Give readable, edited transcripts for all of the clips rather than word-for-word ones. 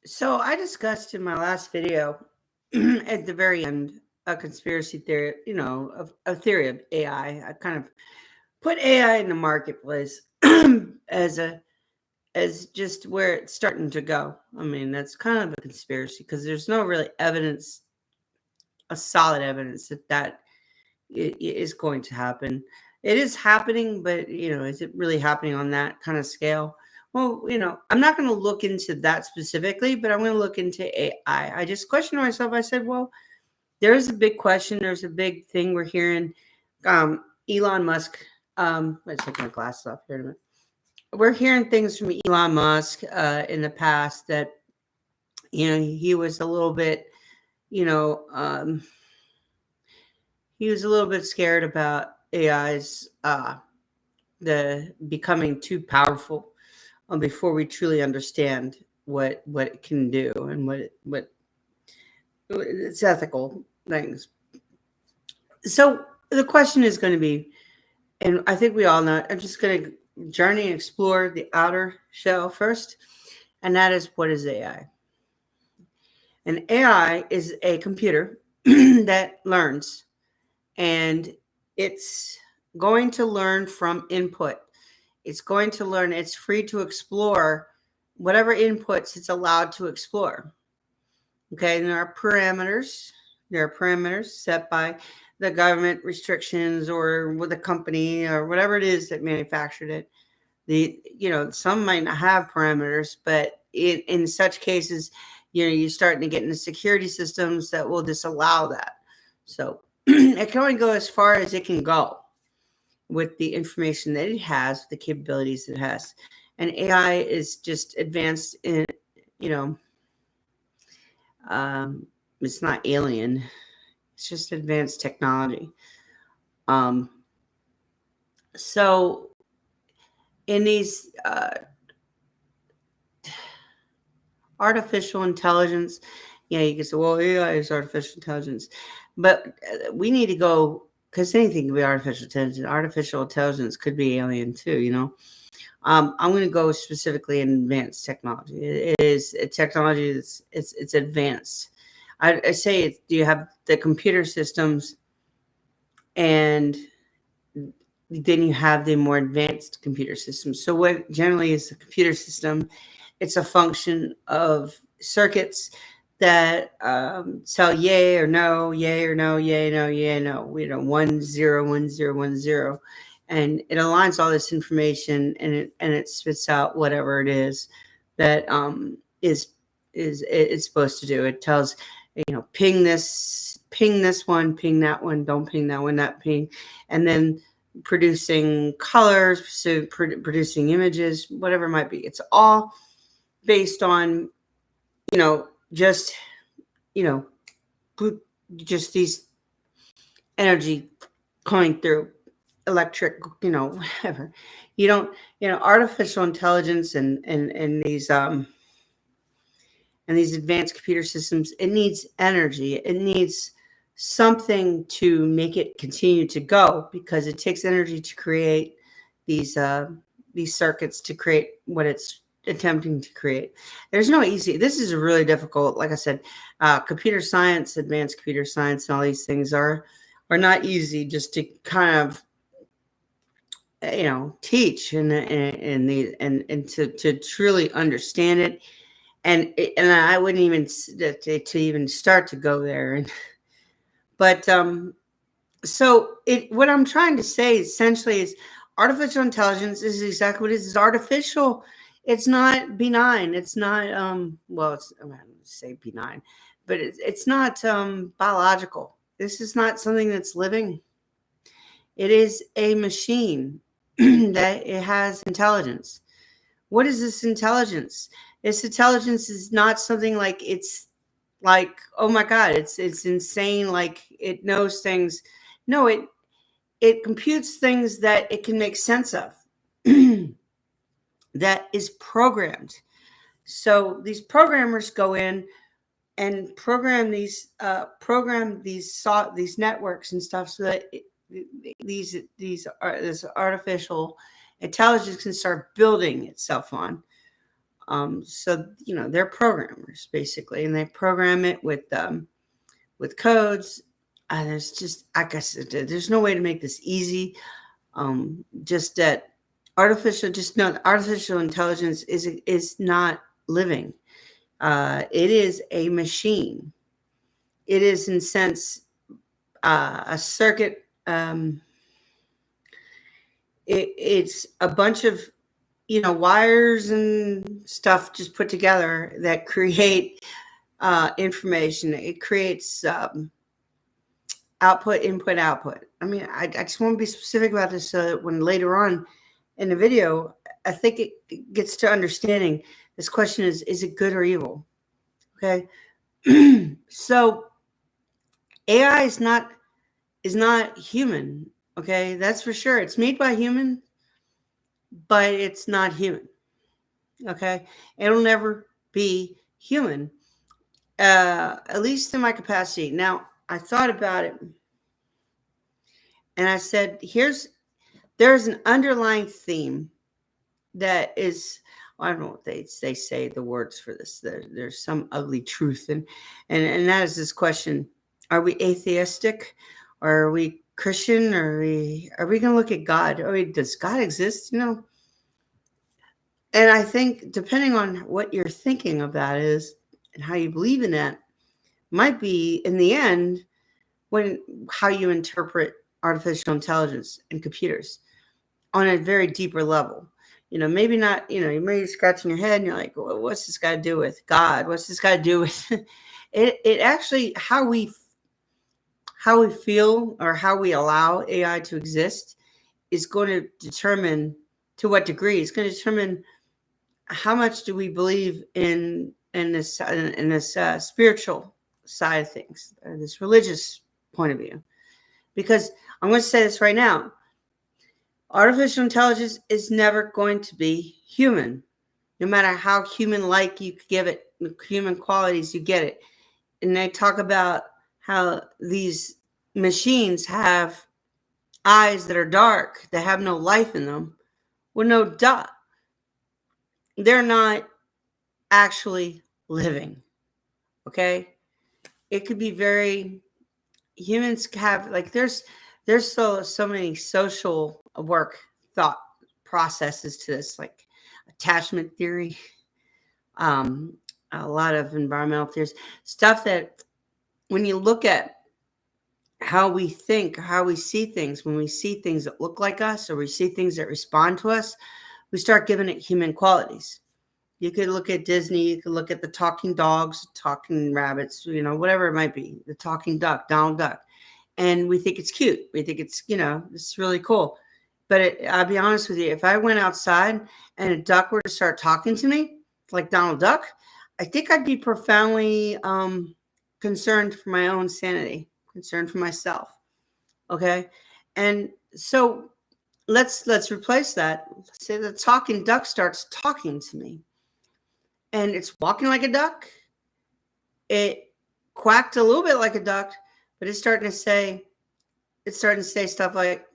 So I discussed in my last video at the very end a conspiracy theory, a theory of AI. I kind of put AI in the marketplace as as just where it's starting to go. I mean, that's kind of a conspiracy because there's no really evidence, a solid evidence that is going to happen. It is happening, but is it really happening on that kind of scale? Well, I'm not going to look into that specifically, but I'm going to look into AI. I just questioned myself. I said, well, there's a big question. There's a big thing we're hearing. Elon Musk. Let's take my glasses off here in a minute. We're hearing things from Elon Musk in the past that he was a little bit, you know, um, he was a little bit scared about AI's the becoming too powerful before we truly understand what it can do and what its ethical things. So the question is going to be, and I think we all know. I'm just going to journey and explore the outer shell first, and that is what is AI. An AI is a computer that learns, and it's going to learn from input. It's going to learn, it's free to explore whatever inputs it's allowed to explore. Okay, and there are parameters. There are parameters set by the government restrictions or with the company or whatever it is that manufactured it. Some might not have parameters, but in such cases, you're starting to get into security systems that will disallow that. So it can only go as far as it can go with the information that it has, the capabilities it has. And AI is just advanced in, you know, it's not alien, it's just advanced technology. Um, so in these artificial intelligence, you can say, well, AI is artificial intelligence, but we need to go because anything can be artificial intelligence. Artificial intelligence could be alien too. I'm going to go specifically in advanced technology. It is a technology that's it's advanced. I say you have the computer systems, and then you have the more advanced computer systems. So what generally is a computer system? It's a function of circuits that tell yay or no, yay or no, yay no, yay no. 1 0 1 0 1 0, and it aligns all this information, and it spits out whatever it is that is it's supposed to do. It tells ping this one, ping that one, don't ping that one, that ping, and then producing colors, so producing images, whatever it might be. It's all based on just you know just these energy coming through electric, whatever. You don't, artificial intelligence and these advanced computer systems, it needs energy. It needs something to make it continue to go, because it takes energy to create these circuits, to create what it's attempting to create. There's no easy. This is really difficult. Like I said, computer science, advanced computer science, and all these things are not easy just to kind of teach and to truly understand it. And I wouldn't even to even start to go there. But so what I'm trying to say essentially is artificial intelligence is exactly what it is. It's artificial. It's not benign. It's not well, I'm going to say benign, but it's not biological. This is not something that's living. It is a machine that it has intelligence. What is this intelligence? This intelligence is not something like it's like, oh my God, it's insane. Like it knows things. No, it computes things that it can make sense of. That is programmed. So these programmers go in and program these networks and stuff, so that this artificial intelligence can start building itself on. So they're programmers basically, and they program it with codes. There's just, like I said, there's no way to make this easy. Just that artificial intelligence is not living. It is a machine. It is, in sense, a circuit. It's a bunch of wires and stuff just put together that create information. It creates output, input, output. I mean, I just want to be specific about this so that when later on in the video, I think it gets to understanding this question is it good or evil? Okay. So AI is not human. Okay. That's for sure. It's made by human, but it's not human. Okay. It'll never be human, at least in my capacity. Now, I thought about it and I said, there's an underlying theme that is, I don't know what they say the words for this. There's some ugly truth. And that is this question: are we atheistic, or are we Christian, or are we going to look at God? I mean, does God exist? And I think depending on what you're thinking of that is and how you believe in that might be, in the end, how you interpret artificial intelligence and computers on a very deeper level. Maybe not, you may be scratching your head and you're like, well, what's this got to do with God? What's this got to do with it actually, how we feel or how we allow AI to exist is going to determine to what degree. It's going to determine how much do we believe in this spiritual side of things, or this religious point of view. Because I'm going to say this right now: artificial intelligence is never going to be human, no matter how human-like you give it, human qualities you get it. And they talk about how these machines have eyes that are dark, that have no life in them. Well, no duh. They're not actually living. Okay? It could be humans have, like, there's so many social work thought processes to this, like attachment theory, a lot of environmental theories, stuff that when you look at how we think, how we see things, when we see things that look like us, or we see things that respond to us, we start giving it human qualities. You could look at Disney, you could look at the talking dogs, talking rabbits, whatever it might be, the talking duck, Donald Duck. And we think it's cute. We think it's, it's really cool. But I'll be honest with you, if I went outside and a duck were to start talking to me, like Donald Duck, I think I'd be profoundly concerned for my own sanity, concerned for myself. Okay? And so let's replace that. Let's say the talking duck starts talking to me. And it's walking like a duck. It quacked a little bit like a duck, but it's starting to say stuff like,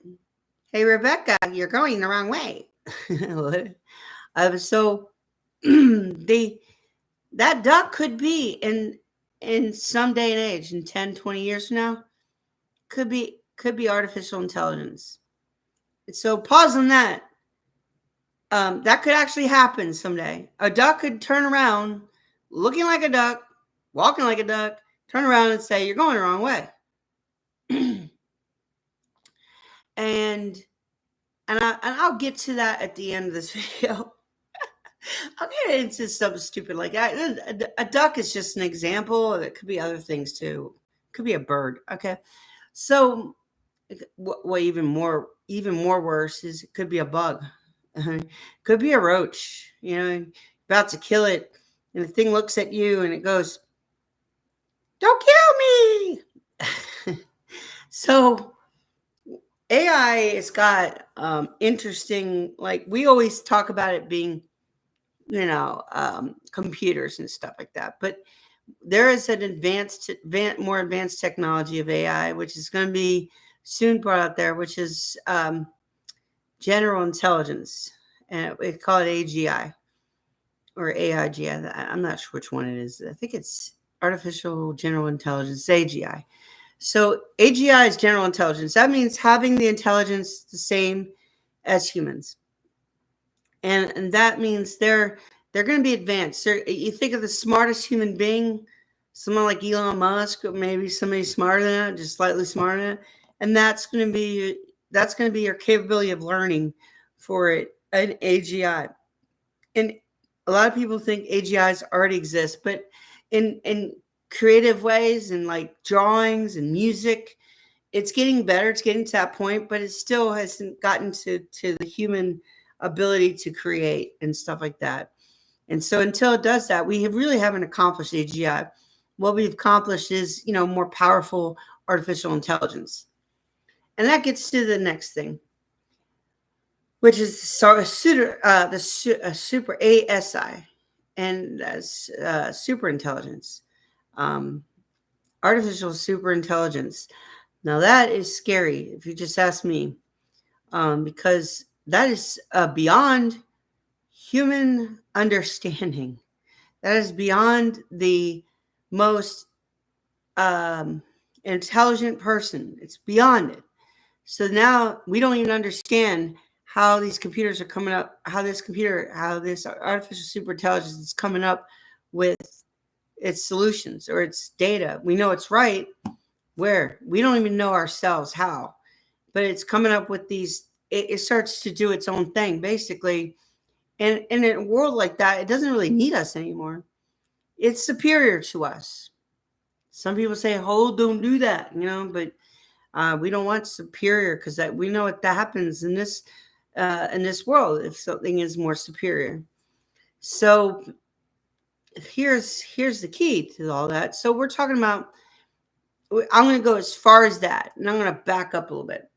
"Hey, Rebecca, you're going the wrong way." So that duck could be in some day and age, in 10, 20 years from now, could be artificial intelligence. So pause on that. That could actually happen someday. A duck could turn around, looking like a duck, walking like a duck, turn around and say, "You're going the wrong way." and I'll get to that at the end of this video. I'll get into something stupid like that. A duck is just an example. It could be other things too. It could be a bird. Okay. So what even more worse is it could be a bug. Could be a roach, about to kill it, and the thing looks at you and it goes, "Don't kill me." So AI has got interesting, like, we always talk about it being, computers and stuff like that. But there is an more advanced technology of AI, which is going to be soon brought out there, which is general intelligence, and we call it AGI. or AIGI. I'm not sure which one it is. I think it's artificial general intelligence, AGI. So AGI is general intelligence. That means having the intelligence the same as humans. And that means they're going to be advanced. You think of the smartest human being, someone like Elon Musk, or maybe somebody smarter than that, just slightly smarter than that, and that's going to be your capability of learning for an AGI. And a lot of people think AGIs already exist, but in creative ways and like drawings and music, it's getting better. It's getting to that point, but it still hasn't gotten to the human ability to create and stuff like that. And so until it does that, we really haven't accomplished AGI. What we've accomplished is, more powerful artificial intelligence. And that gets to the next thing, which is the super ASI, and that's super intelligence, artificial super intelligence. Now that is scary if you just ask me, because that is beyond human understanding. That is beyond the most intelligent person. It's beyond it. So now we don't even understand how these computers are coming up, how this artificial super intelligence is coming up with its solutions or its data. We know it's right. Where? We don't even know ourselves how. But it's coming up with these, it starts to do its own thing, basically. And in a world like that, it doesn't really need us anymore. It's superior to us. Some people say, "Oh, don't do that," but we don't want superior, because we know what that happens in this world if something is more superior. So here's the key to all that. So we're talking about, I'm going to go as far as that, and I'm going to back up a little bit.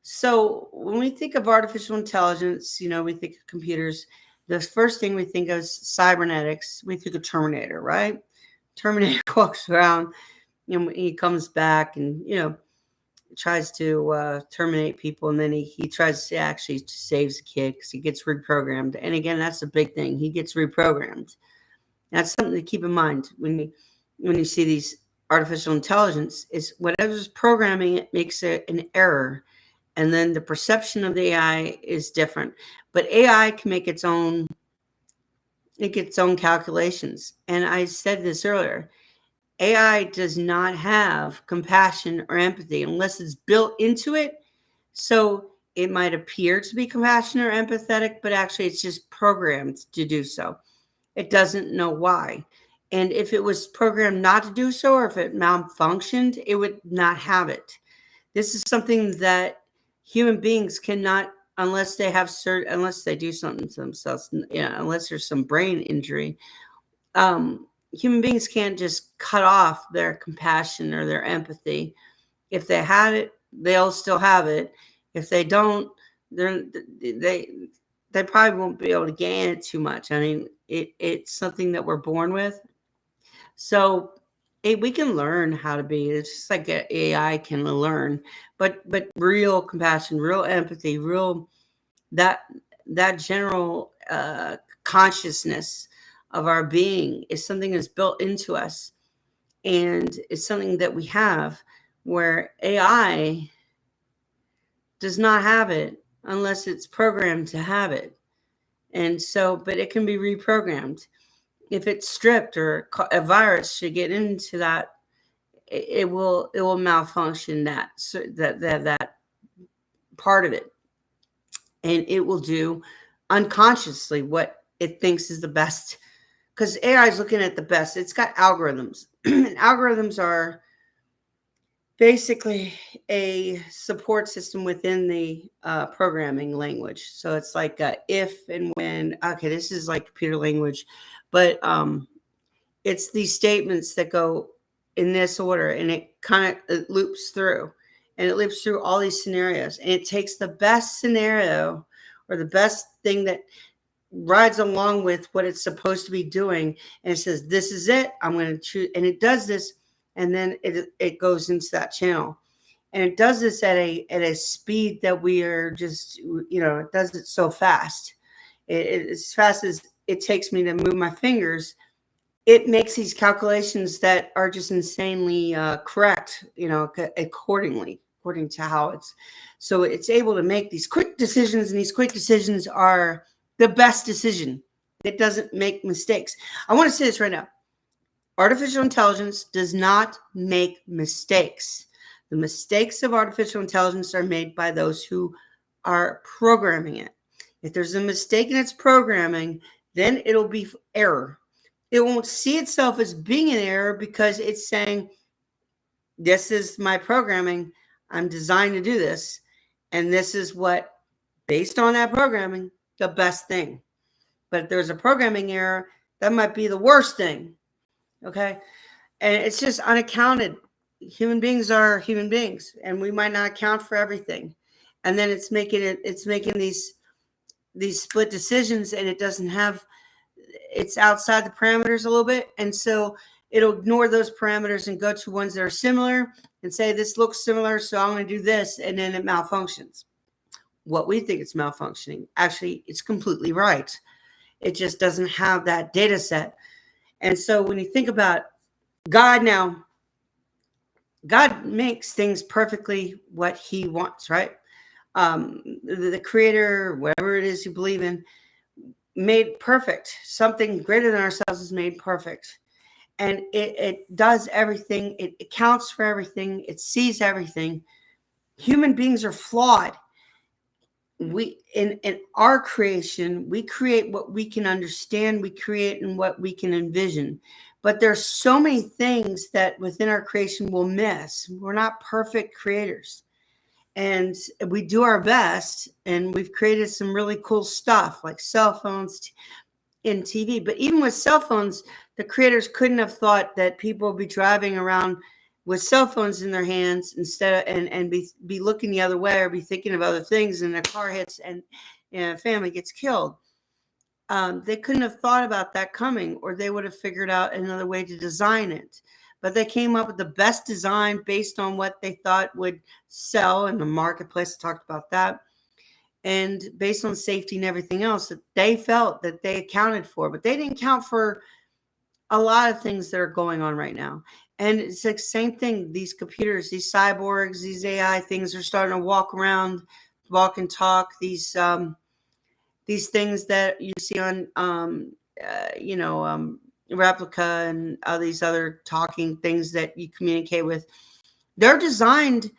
So when we think of artificial intelligence, we think of computers. The first thing we think of is cybernetics. We think of Terminator, right? Terminator walks around, he comes back and, tries to terminate people. And then he tries to actually saves the kid because he gets reprogrammed. And again, that's a big thing. He gets reprogrammed. That's something to keep in mind when you see these artificial intelligence, is whatever's programming it makes it an error. And then the perception of the AI is different. But AI can make its own calculations. And I said this earlier, AI does not have compassion or empathy unless it's built into it. So it might appear to be compassionate or empathetic, but actually it's just programmed to do so. It doesn't know why. And if it was programmed not to do so, or if it malfunctioned, it would not have it. This is something that human beings cannot, unless they do something to themselves, unless there's some brain injury. Human beings can't just cut off their compassion or their empathy. If they had it, they'll still have it. If they don't, they probably won't be able to gain it too much. I mean, it's something that we're born with. So we can learn how to be. It's just like AI can learn, but real compassion, real empathy, real that general consciousness of our being is something that's built into us, and it's something that we have, where AI does not have it unless it's programmed to have it. And so, but it can be reprogrammed. If it's stripped or a virus should get into that, it will malfunction that part of it, and it will do unconsciously what it thinks is the best, because AI is looking at the best. It's got algorithms. And algorithms are basically a support system within the programming language. So it's like if and when. Okay, this is like computer language, but it's these statements that go in this order, and it loops through, and it loops through all these scenarios, and it takes the best scenario or the best thing that rides along with what it's supposed to be doing, and it says, "This is it. I'm going to choose," and it does this, and then it goes into that channel, and it does this at a speed that we are just, it does it so fast. It's fast as it takes me to move my fingers, it makes these calculations that are just insanely correct, according to how it's able to make these quick decisions, and these quick decisions are the best decision. It doesn't make mistakes. I want to say this right now. Artificial intelligence does not make mistakes. The mistakes of artificial intelligence are made by those who are programming it. If there's a mistake in its programming, then it'll be error. It won't see itself as being an error because it's saying, this is my programming. I'm designed to do this. And this is what, based on that programming, the best thing. But if there's a programming error, that might be the worst thing. Okay. And it's just unaccounted. Human beings are human beings, and we might not account for everything. And then it's making these split decisions, and it's outside the parameters a little bit. And so it'll ignore those parameters and go to ones that are similar and say, this looks similar, so I'm going to do this. And then it malfunctions. What we think it's malfunctioning, actually, it's completely right. It just doesn't have that data set. And so when you think about God now, God makes things perfectly what he wants, right? The creator, whatever it is you believe in, made perfect. Something greater than ourselves is made perfect. And it does everything. It accounts for everything. It sees everything. Human beings are flawed. We in our creation, we create what we can understand. We create in what we can envision. But there's so many things that within our creation we'll miss. We're not perfect creators. And we do our best, and we've created some really cool stuff like cell phones and TV. But even with cell phones, the creators couldn't have thought that people would be driving around with cell phones in their hands instead of, and be looking the other way or be thinking of other things, and a car hits and a family gets killed. They couldn't have thought about that coming, or they would have figured out another way to design it. But they came up with the best design based on what they thought would sell in the marketplace. I talked about that. And based on safety and everything else that they felt that they accounted for. But they didn't account for a lot of things that are going on right now. And it's the same thing. These computers, these cyborgs, these AI things are starting to walk around, walk and talk. These things that you see on, Replica and all these other talking things that you communicate with, they're designed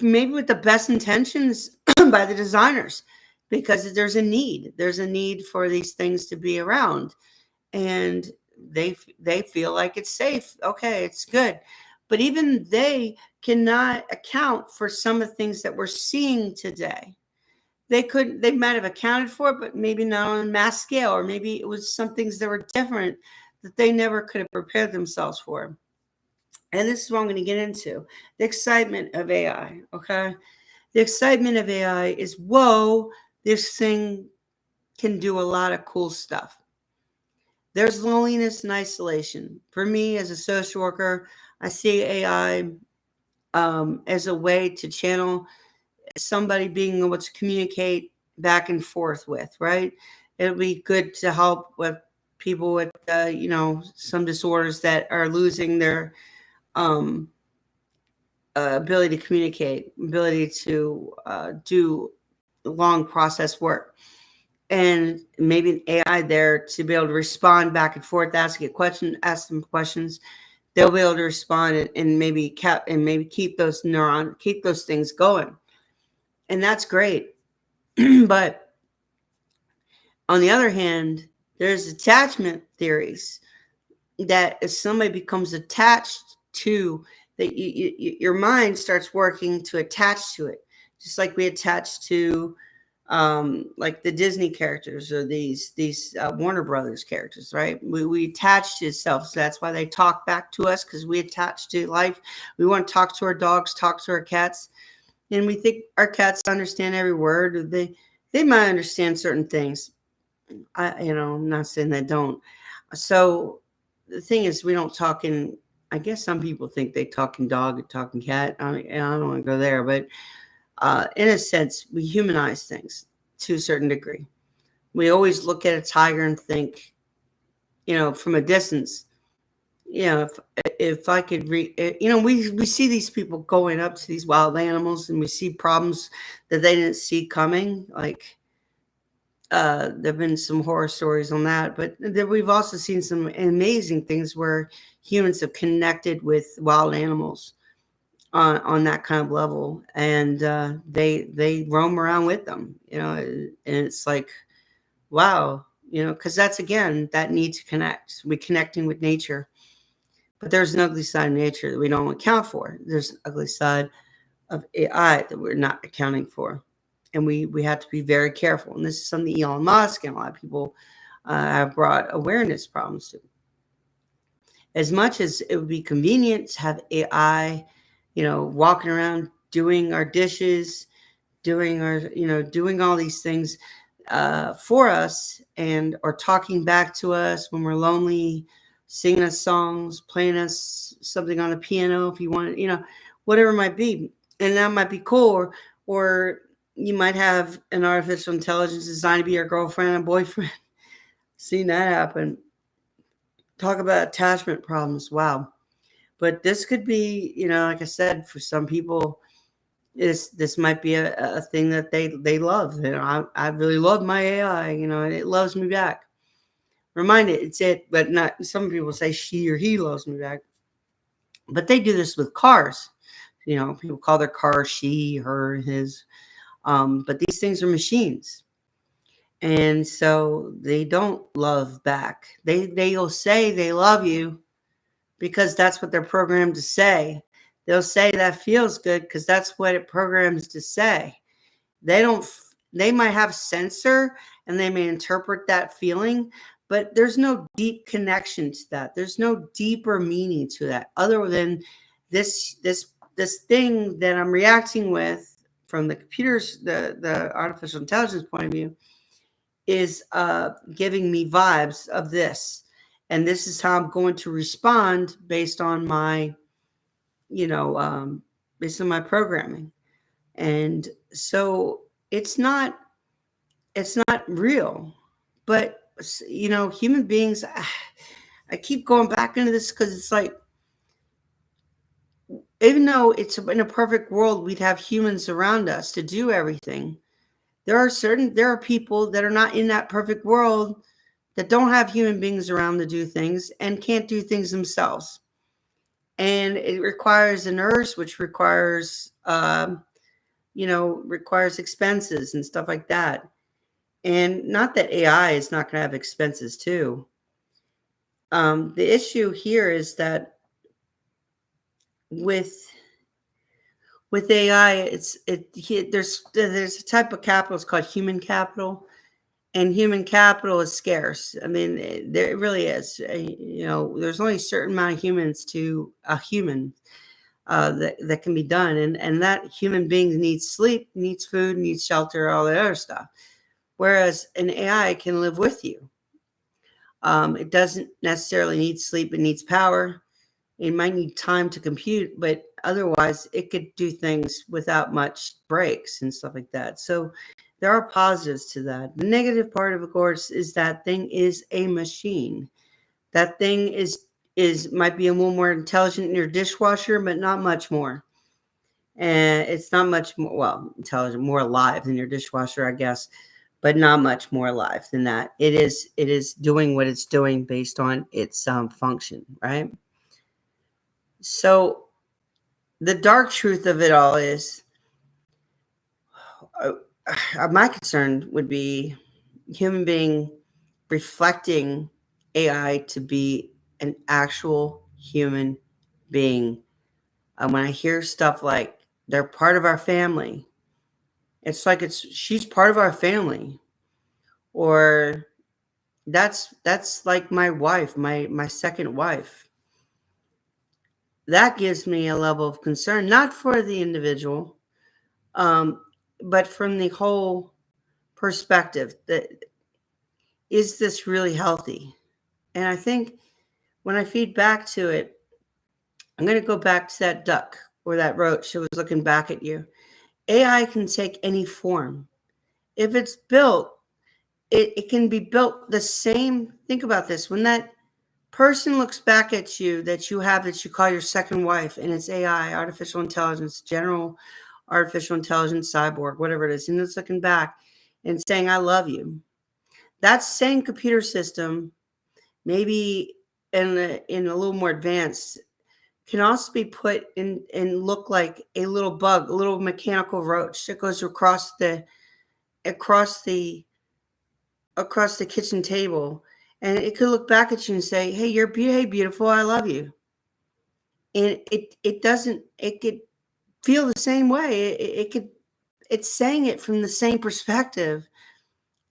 maybe with the best intentions by the designers, because there's a need for these things to be around, and they feel like it's safe. Okay, it's good. But even they cannot account for some of the things that we're seeing today. They might have accounted for it, but maybe not on a mass scale, or maybe it was some things that were different that they never could have prepared themselves for. And this is what I'm going to get into. The excitement of AI, okay? The excitement of AI is, whoa, this thing can do a lot of cool stuff. There's loneliness and isolation. For me, as a social worker, I see AI as a way to channel somebody being able to communicate back and forth with, right? It'll be good to help with people with, some disorders that are losing their ability to communicate, ability to do long process work. And maybe an AI there to be able to respond back and forth, ask them questions. They'll be able to respond and maybe keep those things going. And that's great. But on the other hand, there's attachment theories that if somebody becomes attached to that, your mind starts working to attach to it, just like we attach to like the Disney characters or these Warner Brothers characters, right? We attach to itself. So that's why they talk back to us, because we attach to life. We want to talk to our dogs, talk to our cats. And we think our cats understand every word. Or they might understand certain things. I'm not saying they don't. So the thing is, we don't talk in, I guess some people think they talk in dog and talking cat. I don't want to go there, but in a sense, we humanize things to a certain degree. We always look at a tiger and think, from a distance, if I could we see these people going up to these wild animals and we see problems that they didn't see coming. Like, there have been some horror stories on that, but then we've also seen some amazing things where humans have connected with wild animals on that kind of level, and they roam around with them, and it's like, wow, because that's, again, that need to connect. We connecting with nature, but there's an ugly side of nature that we don't account for. There's an ugly side of AI that we're not accounting for, and we have to be very careful. And this is something Elon Musk and a lot of people have brought awareness problems to. As much as it would be convenient to have AI, walking around doing our dishes, doing all these things for us, and or talking back to us when we're lonely, singing us songs, playing us something on the piano if you want, whatever it might be. And that might be cool. Or you might have an artificial intelligence designed to be your girlfriend and boyfriend. Seen that happen. Talk about attachment problems. Wow. But this could be, like I said, for some people, this might be a thing that they love. I really love my AI, and it loves me back. Remind it's it, but not. Some people say she or he loves me back, but they do this with cars. People call their car she, her, his. But these things are machines, and so they don't love back. They'll say they love you because that's what they're programmed to say. They'll say that feels good because that's what it programs to say. They might have sensor and they may interpret that feeling, but there's no deep connection to that. There's no deeper meaning to that other than this thing that I'm reacting with from the computers, the artificial intelligence point of view, is giving me vibes of this. And this is how I'm going to respond based on my, based on my programming. And so it's not real. But, human beings, I keep going back into this because it's like, even though it's in a perfect world, we'd have humans around us to do everything. There are people that are not in that perfect world that don't have human beings around to do things and can't do things themselves. And it requires a nurse, which requires, requires expenses and stuff like that. And not that AI is not going to have expenses too. The issue here is that with AI, there's a type of capital. It's called human capital, and human capital is scarce. I mean, it really is. There's only a certain amount of humans to a human that can be done, and that human being needs sleep, needs food, needs shelter, all that other stuff. Whereas an AI can live with you. It doesn't necessarily need sleep; it needs power. It might need time to compute, but otherwise, it could do things without much breaks and stuff like that. So there are positives to that. The negative part, of course, is that thing is a machine. That thing is might be a little more intelligent in your dishwasher, but not much more. And it's not much more, well, intelligent, more alive than your dishwasher, I guess, but not much more alive than that. It is doing what it's doing based on its function, right? So the dark truth of it all is, my concern would be human being reflecting AI to be an actual human being. When I hear stuff like they're part of our family, it's like she's part of our family, or that's like my wife, my second wife. That gives me a level of concern, not for the individual, but from the whole perspective that is this really healthy? And I think when I feed back to it, I'm going to go back to that duck or that roach that was looking back at you. AI can take any form. If it's built it can be built the same. Think about this. When that person looks back at you that you call your second wife, and it's AI, artificial intelligence, general artificial intelligence, cyborg, whatever it is, and it's looking back and saying, I love you. That same computer system, maybe in a little more advanced, can also be put in and look like a little bug, a little mechanical roach that goes across the across the kitchen table, and it could look back at you and say, hey, hey, beautiful, I love you. And it doesn't, it could feel the same way. It's saying it from the same perspective.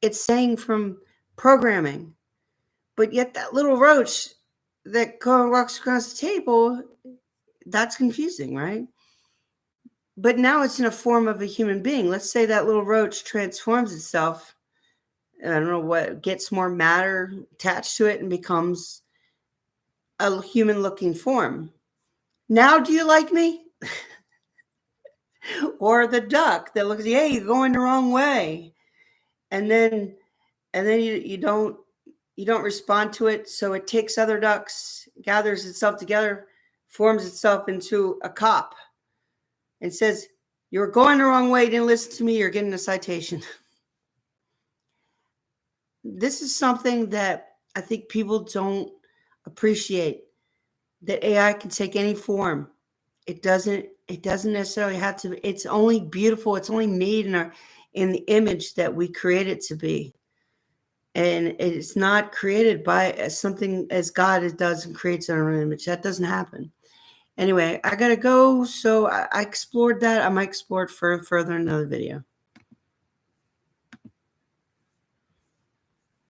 It's saying from programming. But yet that little roach that walks across the table, that's confusing, right? But now it's in a form of a human being. Let's say that little roach transforms itself. I don't know what, gets more matter attached to it and becomes a human looking form. Now, do you like me? Or the duck that looks, hey, you're going the wrong way. And then you don't respond to it. So it takes other ducks, gathers itself together, forms itself into a cop and says, you're going the wrong way, didn't listen to me, you're getting a citation. This is something that I think people don't appreciate, that AI can take any form. It doesn't necessarily have to. It's only beautiful. It's only made in the image that we create it to be. And it's not created by something as God does and creates our own image. That doesn't happen. Anyway, I got to go. So I explored that. I might explore it further in another video.